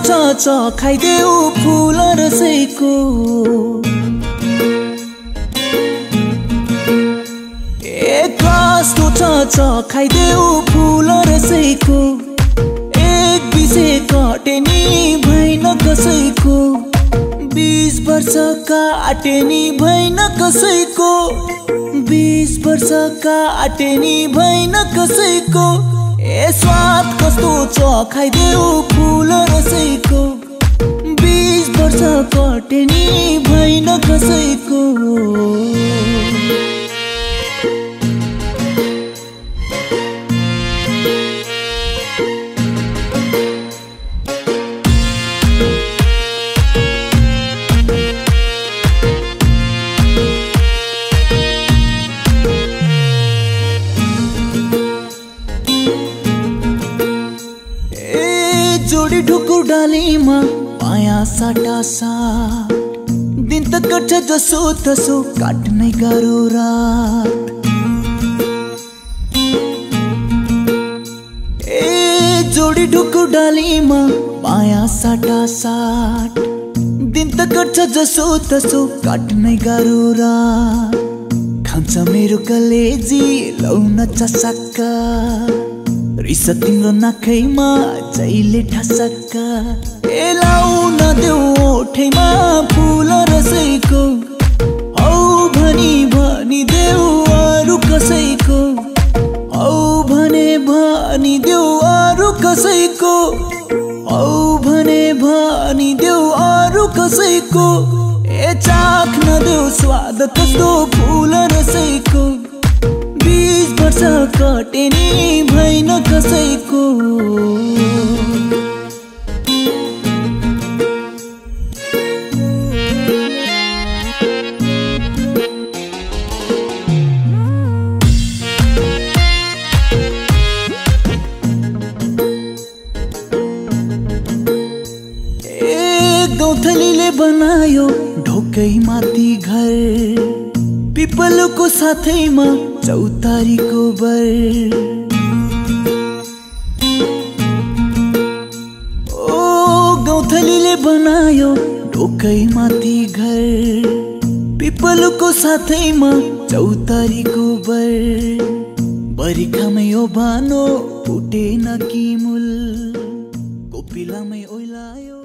खाइदेऊ फूल रसैको कस्तो खाइदेऊ फूल रसैको एक विषय कटे नि भएन कसैको 20 वर्षका आटे नि भएन कसैको 20 वर्षका आटे नि भएन कसैको स्वाद कस्तो छ खाइदेऊ फूल रसैको 20 वर्ष कटे नि भएन कसैको जोडी ढुकुर डालीमा माया साटा साट दिन त कट्छ जसो तसो काट्नै गाह्रो रात जोडी ढुकुर डालीमा माया साटा साट दिन त कट्छ जसो तसो काट्नै गाह्रो रात खान्छ मेरो कलेजी लौन चसक्का रिस तिम्रो नाखैमा जहिले ठसक्का लाउन देऊ ओठैमा फूल रसैको औ भनी देऊ अरू कसैको औ भनी देऊ अरू कसैको औ भनी देऊ अरू कसैको चाख्न देऊ स्वाद कस्तो फूल रसैको 20 वर्ष कटे नि भएन कसैको गौथलीले बनायो ढोकै माथि घर पिपलको साथैमा चौतारीको बर गौथलीले बनायो ढोकै माथि घर पिपलको साथैमा चौतारीको बर बरिखामै ओभानो फुटेन कि मूल कोपिलामै ओइलायो